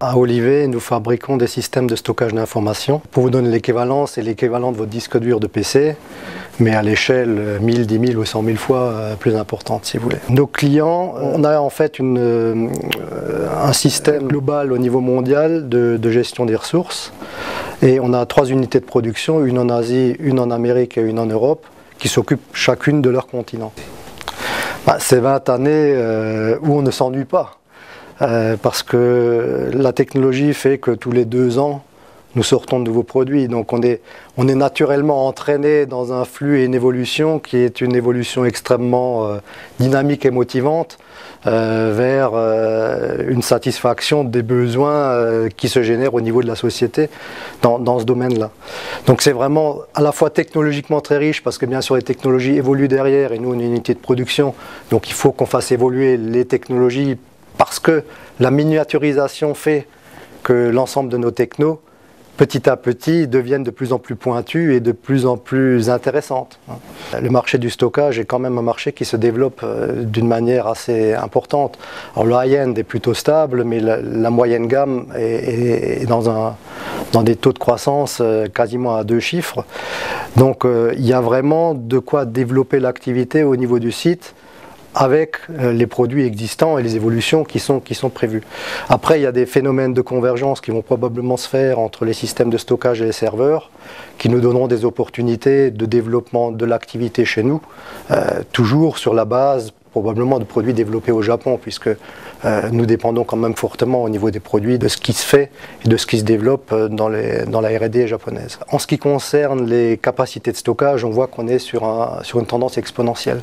À Olivet, nous fabriquons des systèmes de stockage d'informations. Pour vous donner l'équivalent, c'est l'équivalent de votre disque dur de PC, mais à l'échelle 1000, 10 000 ou 100 000 fois plus importante, si vous voulez. Nos clients, on a en fait un système global au niveau mondial de gestion des ressources. Et on a 3 unités de production, une en Asie, une en Amérique et une en Europe, qui s'occupent chacune de leur continent. C'est 20 années où on ne s'ennuie pas. Parce que la technologie fait que tous les 2 ans, nous sortons de nouveaux produits. Donc on est naturellement entraîné dans un flux et une évolution qui est une évolution extrêmement dynamique et motivante vers une satisfaction des besoins qui se génèrent au niveau de la société dans ce domaine-là. Donc c'est vraiment à la fois technologiquement très riche parce que bien sûr les technologies évoluent derrière et nous on est une unité de production. Donc il faut qu'on fasse évoluer les technologies parce que la miniaturisation fait que l'ensemble de nos technos, petit à petit, deviennent de plus en plus pointues et de plus en plus intéressantes. Le marché du stockage est quand même un marché qui se développe d'une manière assez importante. Alors le high-end est plutôt stable, mais la moyenne gamme est dans des taux de croissance quasiment à 2 chiffres. Donc il y a vraiment de quoi développer l'activité au niveau du site, avec les produits existants et les évolutions qui sont prévues. Après, il y a des phénomènes de convergence qui vont probablement se faire entre les systèmes de stockage et les serveurs, qui nous donneront des opportunités de développement de l'activité chez nous, toujours sur la base probablement de produits développés au Japon, puisque nous dépendons quand même fortement au niveau des produits de ce qui se fait et de ce qui se développe dans la R&D japonaise. En ce qui concerne les capacités de stockage, on voit qu'on est sur une tendance exponentielle.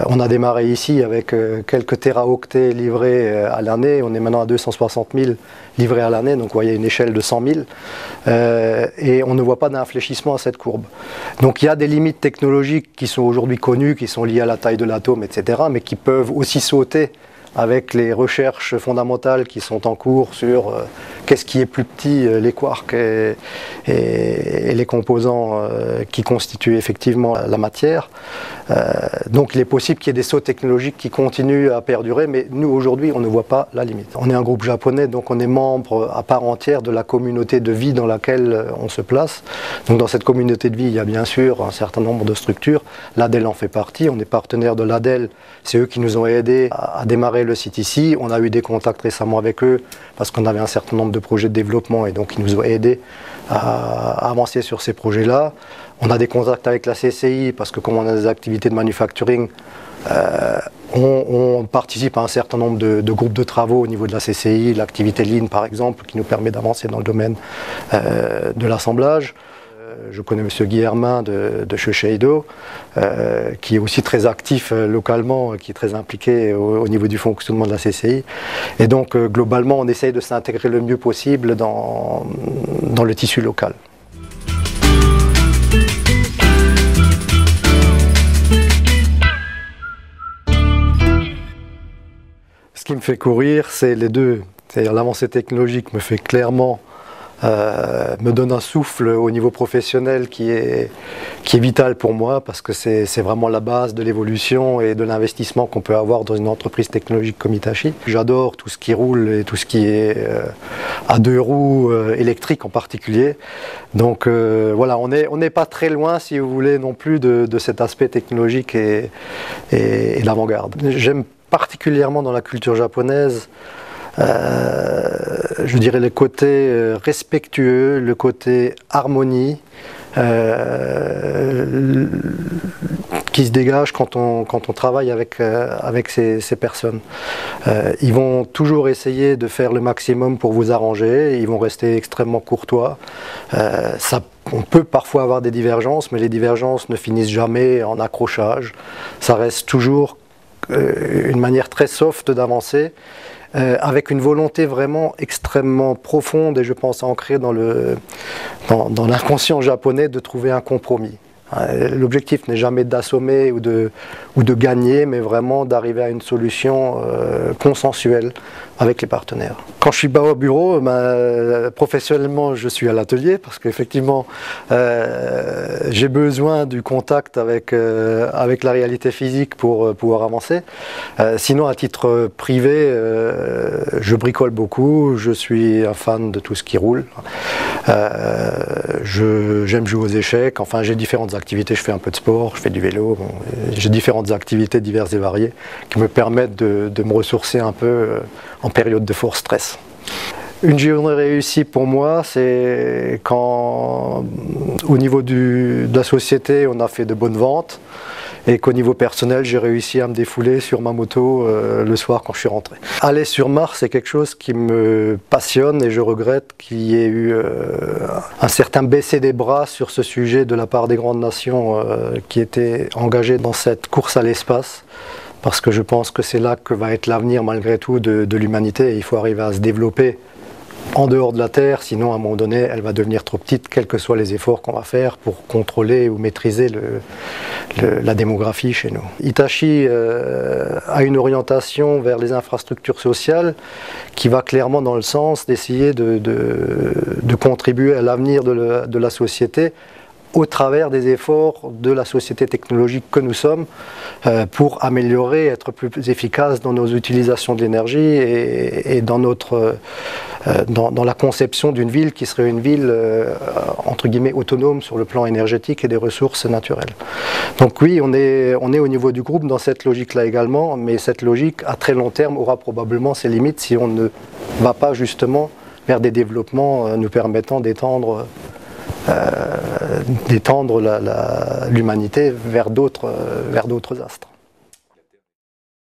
On a démarré ici avec quelques téraoctets livrés à l'année, on est maintenant à 260 000 livrés à l'année, donc vous voyez une échelle de 100 000, et on ne voit pas d'infléchissement à cette courbe. Donc il y a des limites technologiques qui sont aujourd'hui connues, qui sont liées à la taille de l'atome, etc., mais qui peuvent aussi sauter avec les recherches fondamentales qui sont en cours sur qu'est-ce qui est plus petit, les quarks et les composants qui constituent effectivement la matière. Donc il est possible qu'il y ait des sauts technologiques qui continuent à perdurer, mais nous aujourd'hui on ne voit pas la limite. On est un groupe japonais, donc on est membre à part entière de la communauté de vie dans laquelle on se place. Donc dans cette communauté de vie, il y a bien sûr un certain nombre de structures. L'ADEL en fait partie, on est partenaire de l'ADEL, c'est eux qui nous ont aidés à démarrer le site ici. On a eu des contacts récemment avec eux parce qu'on avait un certain nombre de projets de développement et donc ils nous ont aidés à avancer sur ces projets-là. On a des contacts avec la CCI parce que comme on a des activités de manufacturing, on participe à un certain nombre de groupes de travaux au niveau de la CCI, l'activité Lean par exemple, qui nous permet d'avancer dans le domaine de l'assemblage. Je connais M. Guy Hermin de Shiseido, qui est aussi très actif localement, qui est très impliqué au niveau du fonctionnement de la CCI. Et donc, globalement, on essaye de s'intégrer le mieux possible dans le tissu local. Ce qui me fait courir, c'est les deux. C'est-à-dire l'avancée technologique me fait clairement me donne un souffle au niveau professionnel qui est vital pour moi parce que c'est vraiment la base de l'évolution et de l'investissement qu'on peut avoir dans une entreprise technologique comme Hitachi. J'adore tout ce qui roule et tout ce qui est à 2 roues, électrique en particulier. Donc voilà, on n'est pas très loin, si vous voulez, non plus de cet aspect technologique et d'avant-garde. J'aime particulièrement dans la culture japonaise je dirais le côté respectueux, le côté harmonie qui se dégage quand on travaille avec ces personnes. Ils vont toujours essayer de faire le maximum pour vous arranger, ils vont rester extrêmement courtois. On peut parfois avoir des divergences, mais les divergences ne finissent jamais en accrochage. Ça reste toujours une manière très soft d'avancer. Avec une volonté vraiment extrêmement profonde et je pense ancrée dans l'inconscient japonais de trouver un compromis. L'objectif n'est jamais d'assommer ou de gagner, mais vraiment d'arriver à une solution consensuelle avec les partenaires. Quand je suis pas au bureau, professionnellement je suis à l'atelier parce qu'effectivement j'ai besoin du contact avec la réalité physique pour pouvoir avancer. Sinon à titre privé, je bricole beaucoup, je suis un fan de tout ce qui roule. J'aime jouer aux échecs, enfin j'ai différentes activités, je fais un peu de sport, je fais du vélo, bon, j'ai différentes activités diverses et variées qui me permettent de me ressourcer un peu en période de fort stress. Une journée réussie pour moi, c'est quand au niveau de la société on a fait de bonnes ventes et qu'au niveau personnel j'ai réussi à me défouler sur ma moto le soir quand je suis rentré. Aller sur Mars c'est quelque chose qui me passionne et je regrette qu'il y ait eu un certain baisser des bras sur ce sujet de la part des grandes nations qui étaient engagées dans cette course à l'espace. Parce que je pense que c'est là que va être l'avenir malgré tout de l'humanité. Il faut arriver à se développer en dehors de la Terre, sinon à un moment donné elle va devenir trop petite, quels que soient les efforts qu'on va faire pour contrôler ou maîtriser la démographie chez nous. Hitachi a une orientation vers les infrastructures sociales qui va clairement dans le sens d'essayer de contribuer à l'avenir de la société au travers des efforts de la société technologique que nous sommes pour améliorer, être plus efficace dans nos utilisations de l'énergie et dans la conception d'une ville qui serait une ville entre guillemets autonome sur le plan énergétique et des ressources naturelles. Donc oui, on est au niveau du groupe dans cette logique-là également, mais cette logique à très long terme aura probablement ses limites si on ne va pas justement vers des développements nous permettant d'étendre l'humanité vers d'autres astres.